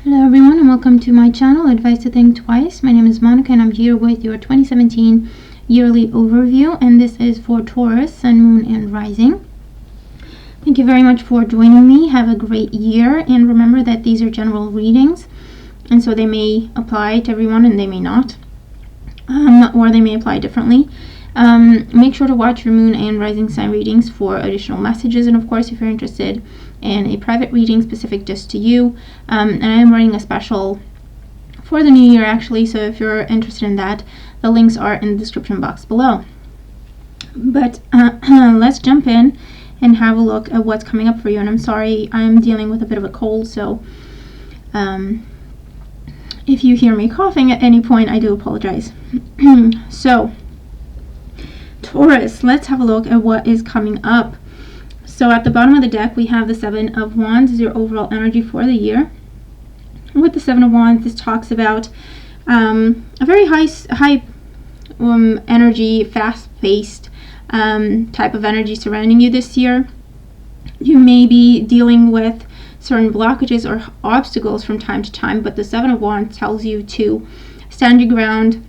Hello everyone and welcome to my channel, Advice to Think Twice. My name is Monica and I'm here with your 2017 yearly overview, and this is for Taurus, Sun, Moon, and Rising. Thank you very much for joining me. Have a great year, and remember that these are general readings, and so they may apply to everyone and they may not, or they may apply differently. Make sure to watch your Moon and Rising sign readings for additional messages, and of course if you're interested in a private reading specific just to you, and I am running a special for the new year actually, so if you're interested in that, the links are in the description box below. But let's jump in and have a look at what's coming up for you. And I'm sorry, I'm dealing with a bit of a cold, so if you hear me coughing at any point, I do apologize. So Taurus, let's have a look at what is coming up. So at the bottom of the deck, we have the Seven of Wands is your overall energy for the year. With the Seven of Wands, this talks about a very high energy, fast-paced type of energy surrounding you this year. You may be dealing with certain blockages or obstacles from time to time, but the Seven of Wands tells you to stand your ground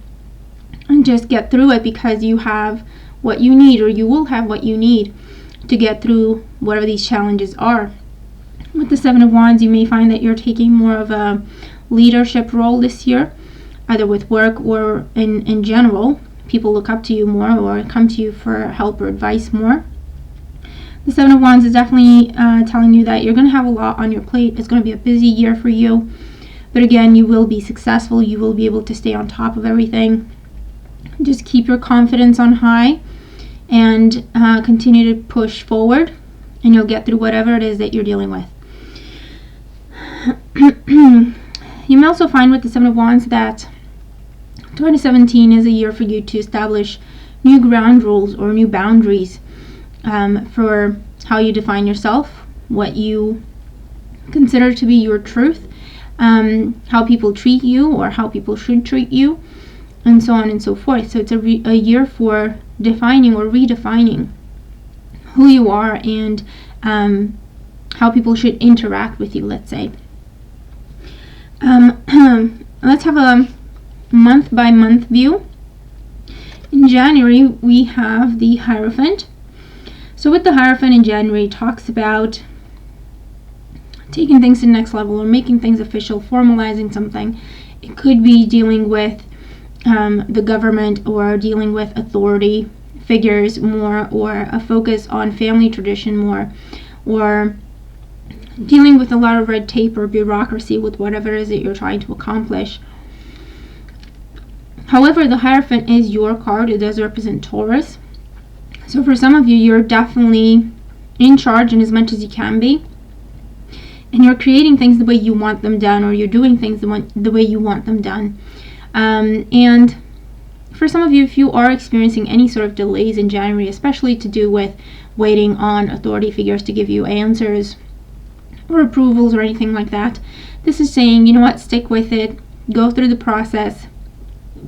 and just get through it, because you have what you need, or you will have what you need to get through whatever these challenges are. With the Seven of Wands, you may find that you're taking more of a leadership role this year, either with work or in general. People look up to you more or come to you for help or advice more. The Seven of Wands is definitely telling you that you're going to have a lot on your plate. It's going to be a busy year for you, but again, you will be successful. You will be able to stay on top of everything. Just keep your confidence on high and continue to push forward, and you'll get through whatever it is that you're dealing with. You may also find with the Seven of Wands that 2017 is a year for you to establish new ground rules or new boundaries for how you define yourself, what you consider to be your truth, how people treat you or how people should treat you, and so on and so forth. So it's a year for defining or redefining who you are and how people should interact with you, let's say. Let's have a month-by-month view. In January, we have the Hierophant. So with the Hierophant in January, it talks about taking things to the next level or making things official, formalizing something. It could be dealing with the government or dealing with authority figures more, or a focus on family tradition more, or dealing with a lot of red tape or bureaucracy with whatever it is that you're trying to accomplish. However, the Hierophant is your card. It does represent Taurus. So for some of you, you're definitely in charge in as much as you can be, and you're creating things the way you want them done, or you're doing things the way you want them done. And for some of you, if you are experiencing any sort of delays in January, especially to do with waiting on authority figures to give you answers or approvals or anything like that, this is saying, you know what, stick with it, go through the process,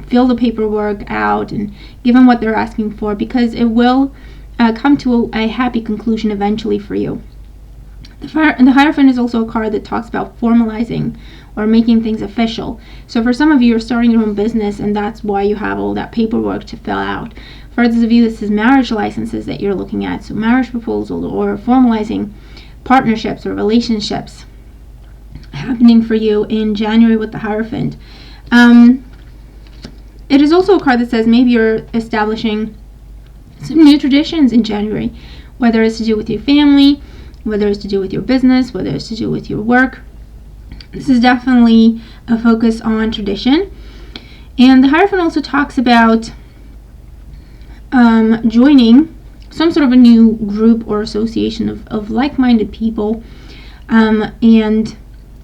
fill the paperwork out, and give them what they're asking for, because it will come to a happy conclusion eventually for you. The Hierophant is also a card that talks about formalizing or making things official. So for some of you, you're starting your own business, and that's why you have all that paperwork to fill out. For others of you, this is marriage licenses that you're looking at, so marriage proposal or formalizing partnerships or relationships happening for you in January with the Hierophant. It is also a card that says maybe you're establishing some new traditions in January, whether it's to do with your family, whether it's to do with your business, whether it's to do with your work. This is definitely a focus on tradition. And the Hierophant also talks about joining some sort of a new group or association of like-minded people, and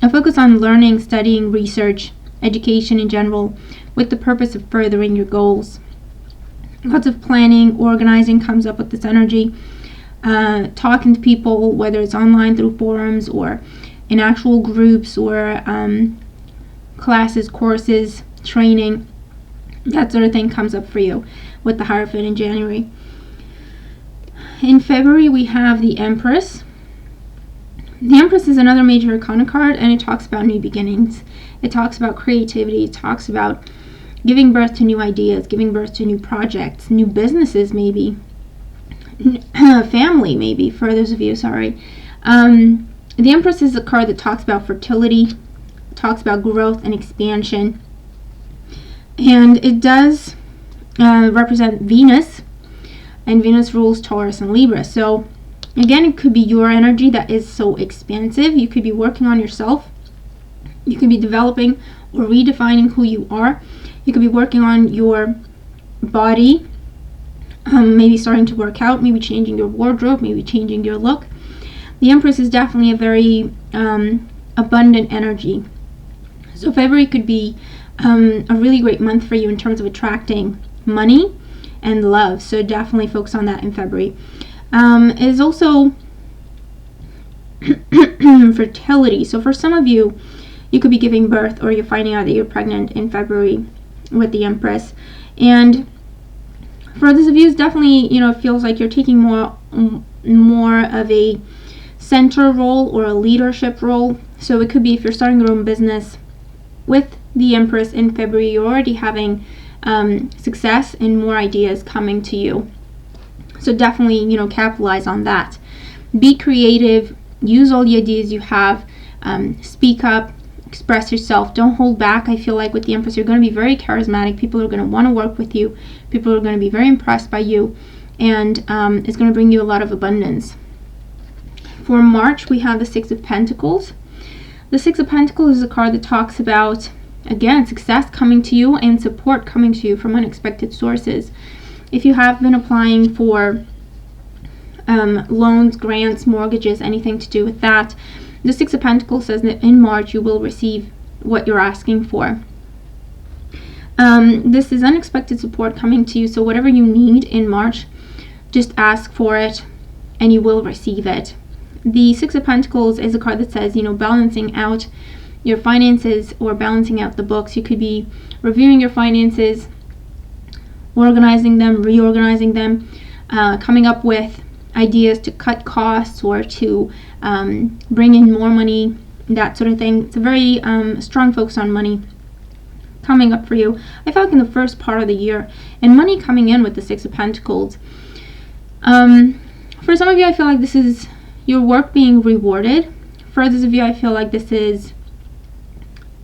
a focus on learning, studying, research, education in general, with the purpose of furthering your goals. Lots of planning, organizing comes up with this energy. Talking to people, whether it's online through forums or in actual groups or classes, courses, training, that sort of thing comes up for you with the Hierophant in January. In February, we have the Empress. The Empress is another major arcana card, and it talks about new beginnings. It talks about creativity. It talks about giving birth to new ideas, giving birth to new projects, new businesses, maybe family, maybe for those of you. Sorry. The Empress is a card that talks about fertility, talks about growth and expansion, and it does represent Venus, and Venus rules Taurus and Libra. So again, it could be your energy that is so expansive. You could be working on yourself. You could be developing or redefining who you are. You could be working on your body, maybe starting to work out, maybe changing your wardrobe, maybe changing your look. The Empress is definitely a very abundant energy. So February could be a really great month for you in terms of attracting money and love. So definitely focus on that in February. It is also fertility. So for some of you, you could be giving birth, or you're finding out that you're pregnant in February with the Empress. And for those of you, it's definitely, it feels like you're taking more of a center role or a leadership role. So it could be if you're starting your own business with the Empress in February, you're already having success and more ideas coming to you. So definitely, capitalize on that. Be creative. Use all the ideas you have. Speak up. Express yourself. Don't hold back. I feel like with the Empress, you're going to be very charismatic. People are going to want to work with you. People are going to be very impressed by you. And it's going to bring you a lot of abundance. For March, we have the Six of Pentacles. The Six of Pentacles is a card that talks about, again, success coming to you and support coming to you from unexpected sources. If you have been applying for loans, grants, mortgages, anything to do with that, the Six of Pentacles says that in March you will receive what you're asking for. This is unexpected support coming to you, so whatever you need in March, just ask for it and you will receive it. The Six of Pentacles is a card that says, balancing out your finances or balancing out the books. You could be reviewing your finances, organizing them, reorganizing them, coming up with ideas to cut costs or to bring in more money, that sort of thing. It's a very strong focus on money coming up for you. I feel like in the first part of the year, and money coming in with the Six of Pentacles. For some of you, I feel like this is your work being rewarded. For others of you, I feel like this is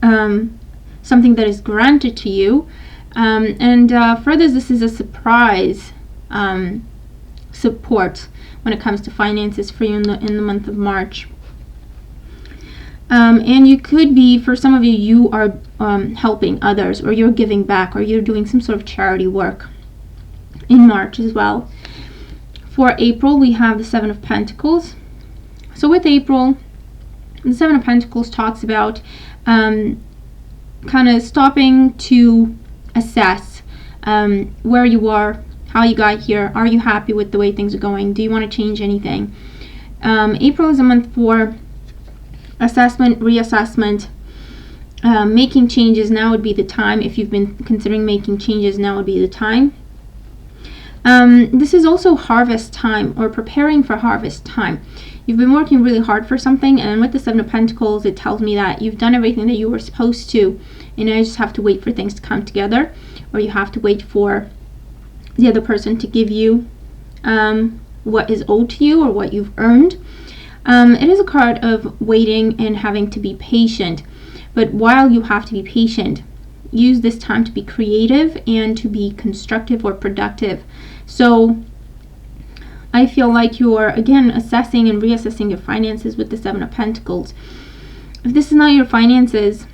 something that is granted to you. And for others, this is a surprise support when it comes to finances for you in the month of March. And you could be, for some of you, you are helping others, or you're giving back, or you're doing some sort of charity work in March as well. For April, we have the Seven of Pentacles. So with April, the Seven of Pentacles talks about kind of stopping to assess where you are, how you got here. Are you happy with the way things are going? Do you want to change anything? April is a month for assessment, reassessment, making changes. Now would be the time. If you've been considering making changes, now would be the time. This is also harvest time, or preparing for harvest time. You've been working really hard for something, and with the Seven of Pentacles, it tells me that you've done everything that you were supposed to, and now you just have to wait for things to come together, or you have to wait for the other person to give you what is owed to you, or what you've earned. It is a card of waiting and having to be patient, but while you have to be patient, use this time to be creative and to be constructive or productive. So I feel like you are, again, assessing and reassessing your finances with the Seven of Pentacles. If this is not your finances,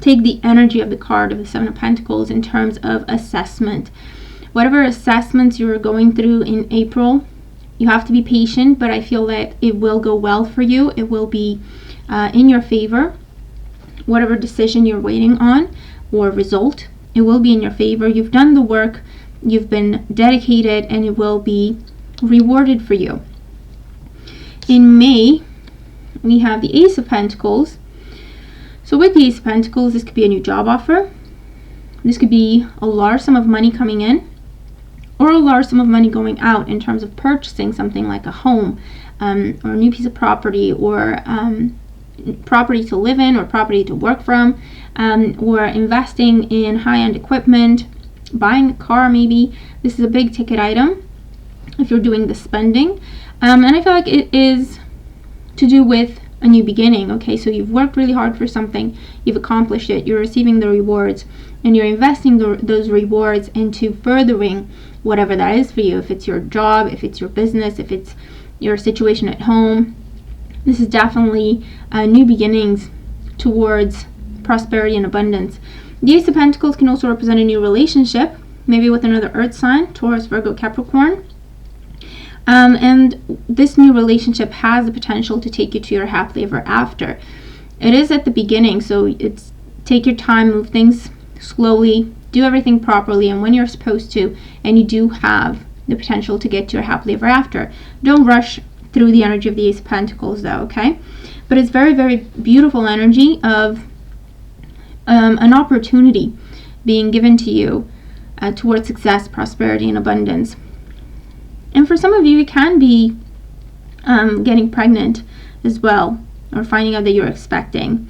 take the energy of the card of the Seven of Pentacles in terms of assessment. Whatever assessments you are going through in April, you have to be patient, but I feel that it will go well for you. It will be in your favor. Whatever decision you're waiting on or result, it will be in your favor. You've done the work, you've been dedicated, and it will be rewarded for you. In May, we have the Ace of Pentacles. So with the Ace of Pentacles, this could be a new job offer. This could be a large sum of money coming in, or a large sum of money going out in terms of purchasing something like a home, or a new piece of property, or property to live in or property to work from, or investing in high-end equipment, buying a car maybe. This is a big ticket item if you're doing the spending. And I feel like it is to do with a new beginning. Okay, so you've worked really hard for something, you've accomplished it, you're receiving the rewards, and you're investing those rewards into furthering whatever that is for you. If it's your job, if it's your business, if it's your situation at home, this is definitely new beginnings towards prosperity and abundance. The Ace of Pentacles can also represent a new relationship, maybe with another earth sign, Taurus, Virgo, Capricorn. And this new relationship has the potential to take you to your happily ever after. It is at the beginning, so it's take your time, move things slowly, do everything properly and when you're supposed to, and you do have the potential to get to your happily ever after. Don't rush through the energy of the Ace of Pentacles though, okay? But it's very, very beautiful energy of an opportunity being given to you towards success, prosperity, and abundance. And for some of you, it can be getting pregnant as well, or finding out that you're expecting.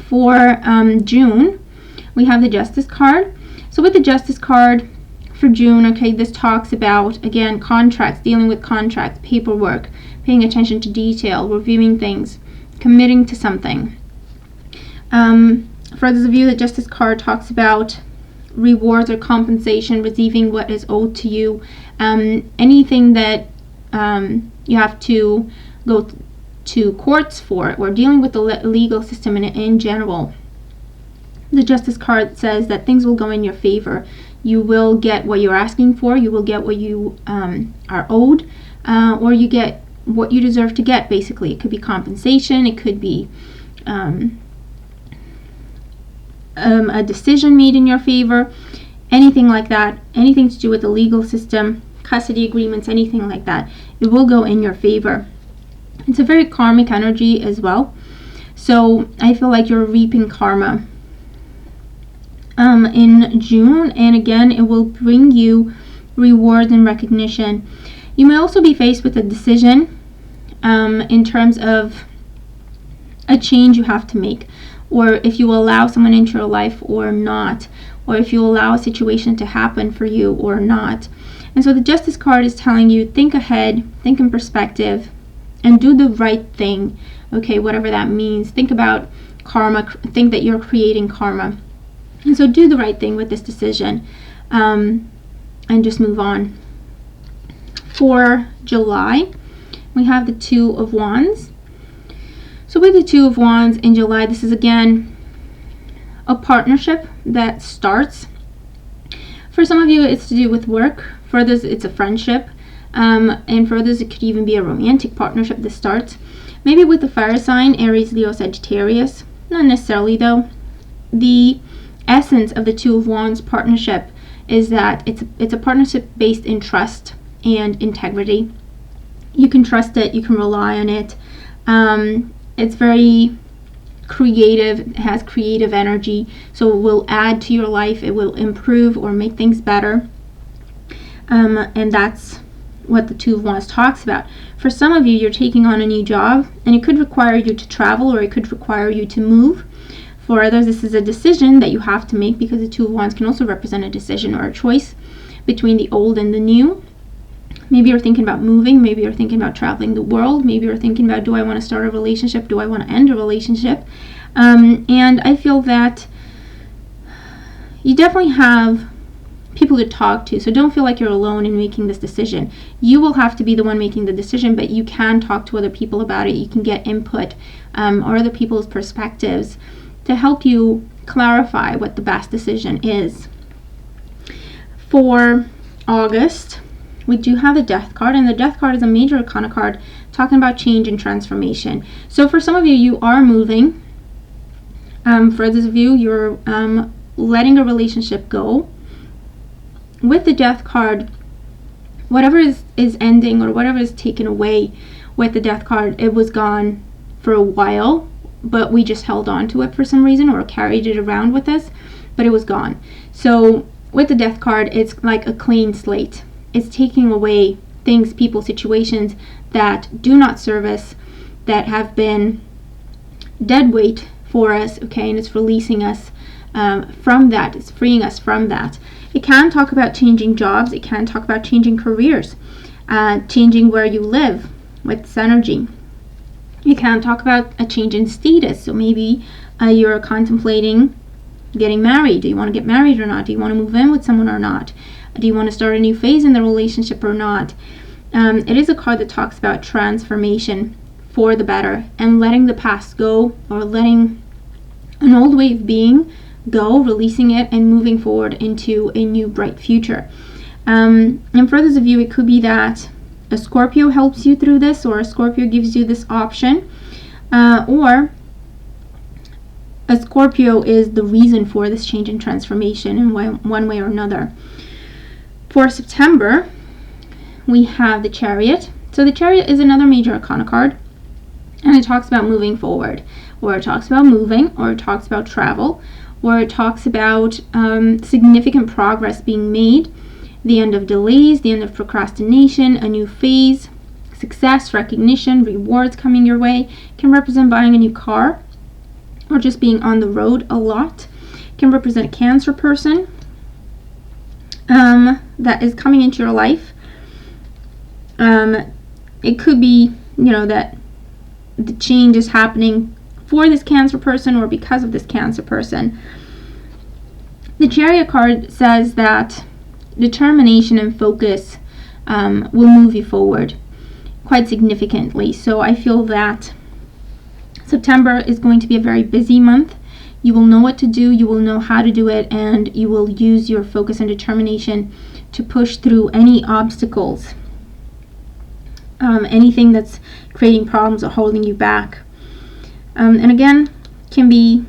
For June, we have the Justice card. So with the Justice card for June, okay, this talks about, again, contracts, dealing with contracts, paperwork, paying attention to detail, reviewing things, committing to something. For those of you, the Justice card talks about rewards or compensation, receiving what is owed to you, anything that you have to go to courts for, or dealing with the legal system in general. The Justice card says that things will go in your favor. You will get what you're asking for, you will get what you are owed, or you get what you deserve to get, basically. It could be compensation, it could be a decision made in your favor, anything like that, anything to do with the legal system, custody agreements, anything like that, it will go in your favor. It's a very karmic energy as well, so I feel like you're reaping karma in June, and again, it will bring you rewards and recognition. You may also be faced with a decision in terms of a change you have to make, or if you will allow someone into your life or not, or if you allow a situation to happen for you or not. And so the Justice card is telling you, think ahead, think in perspective, and do the right thing, okay, whatever that means. Think about karma, think that you're creating karma. And so do the right thing with this decision, and just move on. For July, we have the Two of Wands. So with the Two of Wands in July, this is again a partnership that starts. For some of you, it's to do with work. For others, it's a friendship. And for others, it could even be a romantic partnership that starts. Maybe with the fire sign, Aries, Leo, Sagittarius. Not necessarily though. The essence of the Two of Wands partnership is that it's a partnership based in trust and integrity. You can trust it, you can rely on it. It's very creative, it has creative energy, so it will add to your life, it will improve or make things better. And that's what the Two of Wands talks about. For some of you, you're taking on a new job, and it could require you to travel, or it could require you to move. For others, this is a decision that you have to make, because the Two of Wands can also represent a decision or a choice between the old and the new. Maybe you're thinking about moving, maybe you're thinking about traveling the world, maybe you're thinking about, do I want to start a relationship, do I want to end a relationship? And I feel that you definitely have people to talk to, so don't feel like you're alone in making this decision. You will have to be the one making the decision, but you can talk to other people about it. You can get input or other people's perspectives to help you clarify what the best decision is. For August, we do have the Death card, and the Death card is a major arcana card talking about change and transformation. So for some of you, you are moving. For others of you, you're letting a relationship go. With the Death card, whatever is ending or whatever is taken away with the Death card, it was gone for a while, but we just held on to it for some reason, or carried it around with us, but it was gone. So with the Death card, it's like a clean slate. It's taking away things, people, situations that do not serve us, that have been dead weight for us, okay, and it's releasing us from that. It's freeing us from that. It can talk about changing jobs. It can talk about changing careers, changing where you live with this energy. It can talk about a change in status. So maybe you're contemplating getting married. Do you want to get married or not? Do you want to move in with someone or not? Do you want to start a new phase in the relationship or not? It is a card that talks about transformation for the better and letting the past go, or letting an old way of being go, releasing it and moving forward into a new bright future. And for those of you, it could be that a Scorpio helps you through this, or a Scorpio gives you this option, or a Scorpio is the reason for this change and transformation in one way or another. For September, we have the Chariot. So the Chariot is another major arcana card, and it talks about moving forward, or it talks about moving, or it talks about travel, or it talks about significant progress being made, the end of delays, the end of procrastination, a new phase, success, recognition, rewards coming your way. It can represent buying a new car, or just being on the road a lot. It can represent a Cancer person that is coming into your life. It could be, that the change is happening for this Cancer person or because of this Cancer person. The Chariot card says that determination and focus will move you forward quite significantly. So I feel that September is going to be a very busy month. You will know what to do, you will know how to do it, and you will use your focus and determination to push through any obstacles, anything that's creating problems or holding you back. And again, can be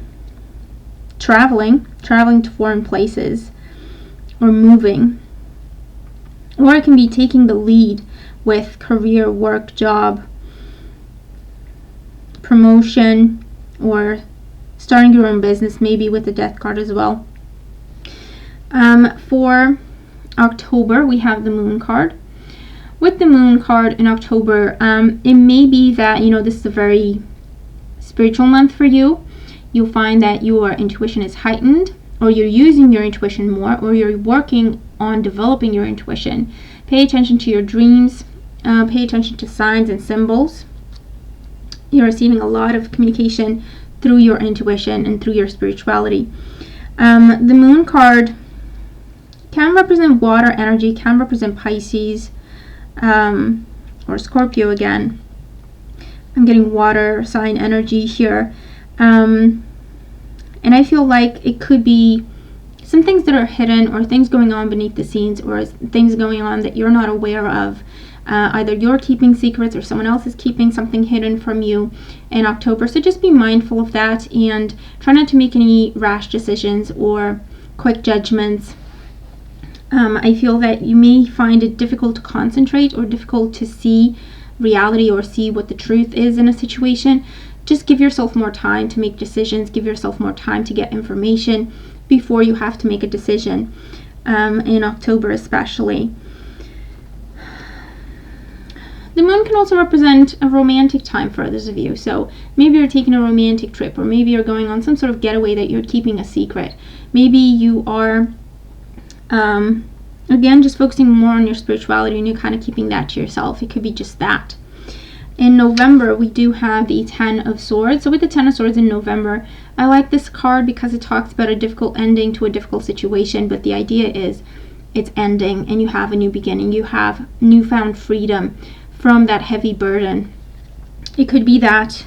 traveling to foreign places, or moving, or it can be taking the lead with career, work, job, promotion, or starting your own business, maybe with the Death card as well. For October, we have the Moon card. With the Moon card in October, it may be that, this is a very spiritual month for you. You'll find that your intuition is heightened, or you're using your intuition more, or you're working on developing your intuition. Pay attention to your dreams. Pay attention to signs and symbols. You're receiving a lot of communication through your intuition and through your spirituality. The Moon card can represent water energy, can represent Pisces, or Scorpio again. I'm getting water sign energy here. And I feel like it could be some things that are hidden, or things going on beneath the scenes, or things going on that you're not aware of. Either you're keeping secrets or someone else is keeping something hidden from you in October. So just be mindful of that and try not to make any rash decisions or quick judgments. I feel that you may find it difficult to concentrate, or difficult to see reality, or see what the truth is in a situation. Just give yourself more time to make decisions. Give yourself more time to get information before you have to make a decision, in October especially. The Moon can also represent a romantic time for others of you. So maybe you're taking a romantic trip, or maybe you're going on some sort of getaway that you're keeping a secret. Maybe you are, again, just focusing more on your spirituality, and you're kind of keeping that to yourself. It could be just that. In November, we do have the Ten of Swords. So with the Ten of Swords in November, I like this card because it talks about a difficult ending to a difficult situation. But the idea is it's ending, and you have a new beginning. You have newfound freedom from that heavy burden. It could be that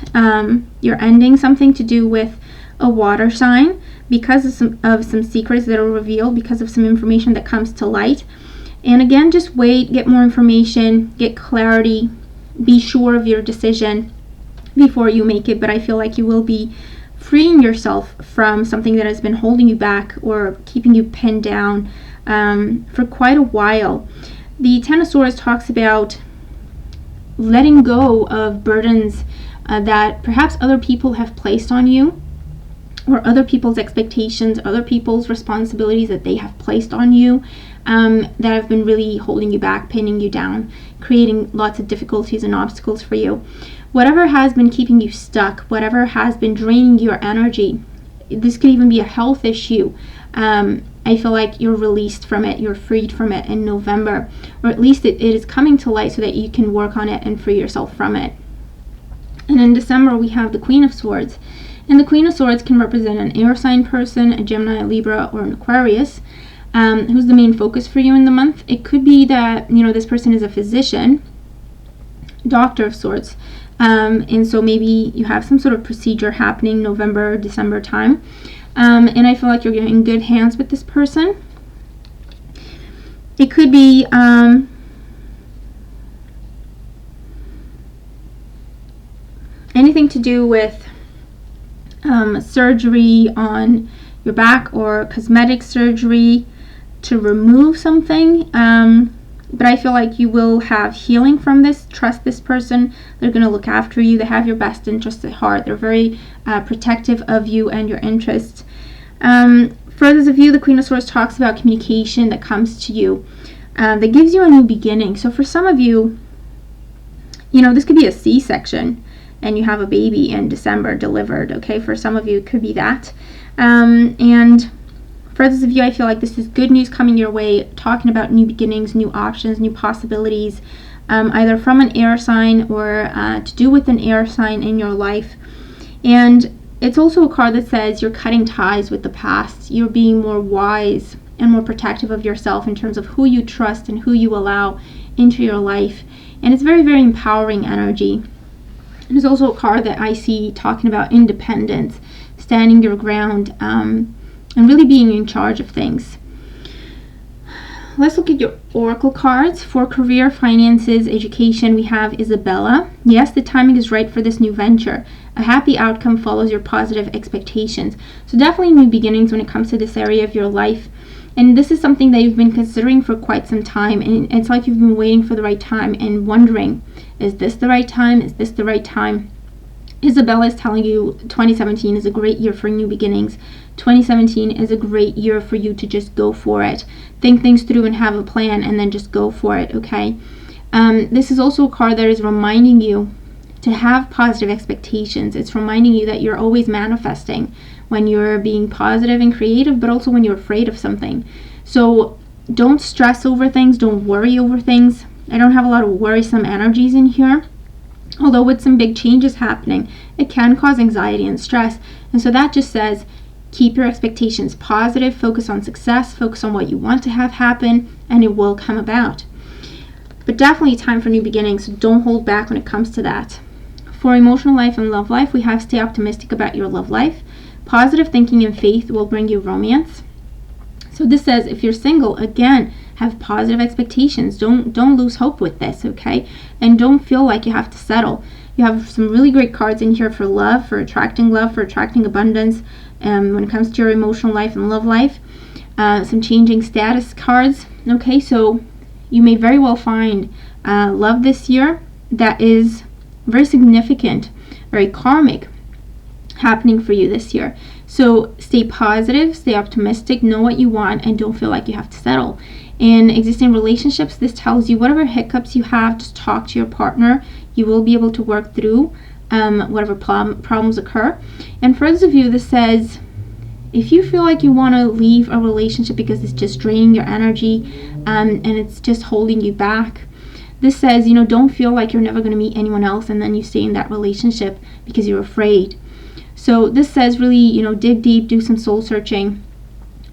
you're ending something to do with a water sign because of some secrets that are revealed, because of some information that comes to light. And again, just wait, get more information, get clarity, be sure of your decision before you make it. But I feel like you will be freeing yourself from something that has been holding you back or keeping you pinned down for quite a while. The Ten of Swords talks about letting go of burdens that perhaps other people have placed on you. or other people's expectations, other people's responsibilities that they have placed on you, that have been really holding you back, pinning you down, creating lots of difficulties and obstacles for you. Whatever has been keeping you stuck, whatever has been draining your energy, this could even be a health issue. I feel like you're released from it, you're freed from it in November, or at least it is coming to light so that you can work on it and free yourself from it. And in December, we have the Queen of Swords. And the Queen of Swords can represent an air sign person, a Gemini, a Libra, or an Aquarius, who's the main focus for you in the month. It could be that, this person is a physician, doctor of sorts. And so maybe you have some sort of procedure happening November, December time. And I feel like you're in good hands with this person. It could be anything to do with surgery on your back or cosmetic surgery to remove something. But I feel like you will have healing from this. Trust this person. They're going to look after you. They have your best interests at heart. They're very protective of you and your interests. For others of you, the Queen of Swords talks about communication that comes to you that gives you a new beginning. So for some of you, this could be a C-section and you have a baby in December delivered. Okay, for some of you, it could be that. And for others of you, I feel like this is good news coming your way, talking about new beginnings, new options, new possibilities, either from an air sign or to do with an air sign in your life. And it's also a card that says you're cutting ties with the past. You're being more wise and more protective of yourself in terms of who you trust and who you allow into your life. And it's very, very empowering energy. There's also a card that I see talking about independence, standing your ground, and really being in charge of things. Let's look at your oracle cards. For career, finances, education, we have Isabella. Yes, the timing is right for this new venture. A happy outcome follows your positive expectations. So definitely new beginnings when it comes to this area of your life. And this is something that you've been considering for quite some time. And it's like you've been waiting for the right time and wondering, is this the right time? Is this the right time? Isabella is telling you 2017 is a great year for new beginnings. 2017 is a great year for you to just go for it. Think things through and have a plan and then just go for it, okay? This is also a card that is reminding you to have positive expectations. It's reminding you that you're always manifesting when you're being positive and creative, but also when you're afraid of something. So don't stress over things. Don't worry over things. I don't have a lot of worrisome energies in here. Although with some big changes happening, it can cause anxiety and stress. And so that just says, keep your expectations positive, focus on success, focus on what you want to have happen, and it will come about. But definitely time for new beginnings, so don't hold back when it comes to that. For emotional life and love life, we have stay optimistic about your love life. Positive thinking and faith will bring you romance. So this says if you're single, again, have positive expectations. Don't lose hope with this, okay? And don't feel like you have to settle. You have some really great cards in here for love, for attracting abundance. When it comes to your emotional life and love life, some changing status cards. Okay, so you may very well find love this year that is very significant, very karmic happening for you this year. So stay positive, stay optimistic, know what you want, and don't feel like you have to settle. In existing relationships, this tells you whatever hiccups you have, just talk to your partner. You will be able to work through whatever problems occur. And for those of you, this says if you feel like you want to leave a relationship because it's just draining your energy and it's just holding you back, this says, don't feel like you're never going to meet anyone else and then you stay in that relationship because you're afraid. So this says really, dig deep, do some soul searching,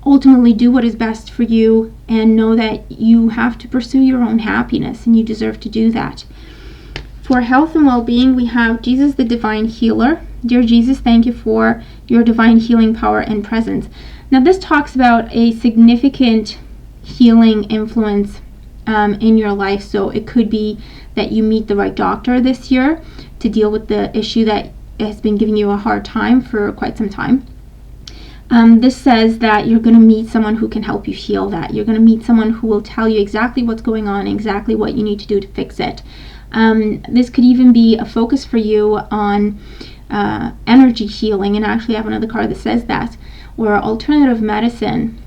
ultimately do what is best for you, and know that you have to pursue your own happiness and you deserve to do that. For health and well-being, we have Jesus, the divine healer. Dear Jesus, thank you for your divine healing power and presence. Now this talks about a significant healing influence in your life. So it could be that you meet the right doctor this year to deal with the issue that has been giving you a hard time for quite some time. This says that you're going to meet someone who can help you heal that. You're going to meet someone who will tell you exactly what's going on, exactly what you need to do to fix it. This could even be a focus for you on energy healing, and actually I have another card that says that, or alternative medicine.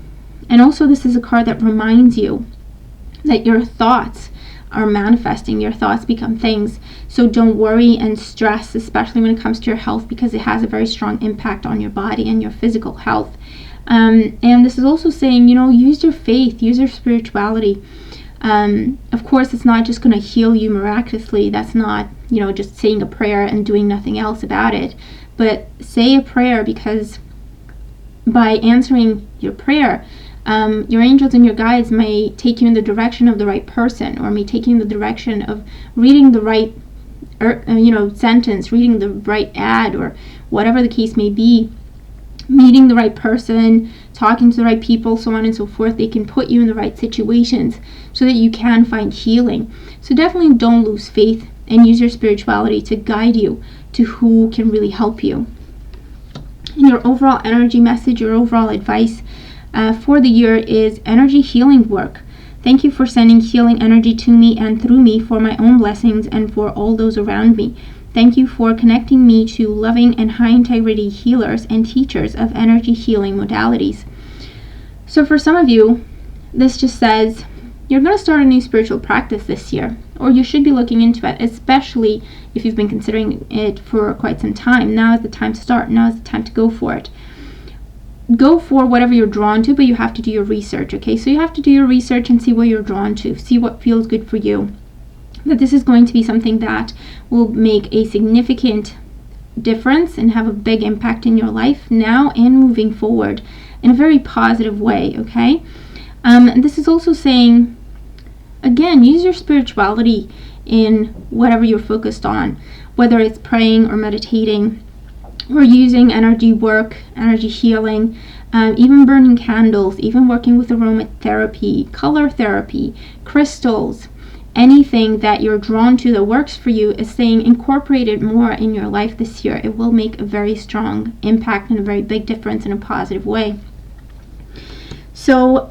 And also this is a card that reminds you that your thoughts are manifesting. Your thoughts become things. So don't worry and stress, especially when it comes to your health, because it has a very strong impact on your body and your physical health. And this is also saying, use your faith, use your spirituality. Of course, it's not just going to heal you miraculously. That's not, just saying a prayer and doing nothing else about it. But say a prayer, because by answering your prayer, your angels and your guides may take you in the direction of the right person, or may take you in the direction of reading the right, sentence, reading the right ad, or whatever the case may be, meeting the right person, talking to the right people, so on and so forth. They can put you in the right situations so that you can find healing. So definitely don't lose faith, and use your spirituality to guide you to who can really help you. And your overall energy message, your overall advice for the year is energy healing work. Thank you for sending healing energy to me and through me for my own blessings and for all those around me. Thank you for connecting me to loving and high integrity healers and teachers of energy healing modalities. So for some of you, this just says you're going to start a new spiritual practice this year, or you should be looking into it, especially if you've been considering it for quite some time. Now is the time to start. Now is the time to go for it. Go for whatever you're drawn to, but you have to do your research, okay? So you have to do your research and see what you're drawn to, see what feels good for you. That this is going to be something that will make a significant difference and have a big impact in your life now and moving forward in a very positive way, okay? And this is also saying, again, use your spirituality in whatever you're focused on, whether it's praying or meditating, or using energy work, energy healing, even burning candles, even working with aromatherapy, color therapy, crystals. Anything that you're drawn to that works for you is saying incorporate it more in your life this year. It will make a very strong impact and a very big difference in a positive way. So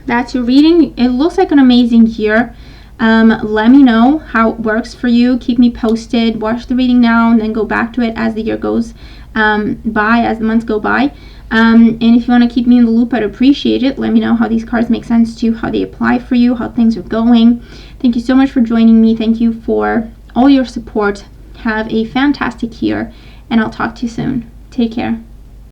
that's your reading. It looks like an amazing year. Let me know how it works for you. Keep me posted. Watch the reading now and then go back to it as the year goes by, as the months go by. And if you want to keep me in the loop, I'd appreciate it. Let me know how these cards make sense to you, how they apply for you, how things are going. Thank you so much for joining me. Thank you for all your support. Have a fantastic year, and I'll talk to you soon. Take care.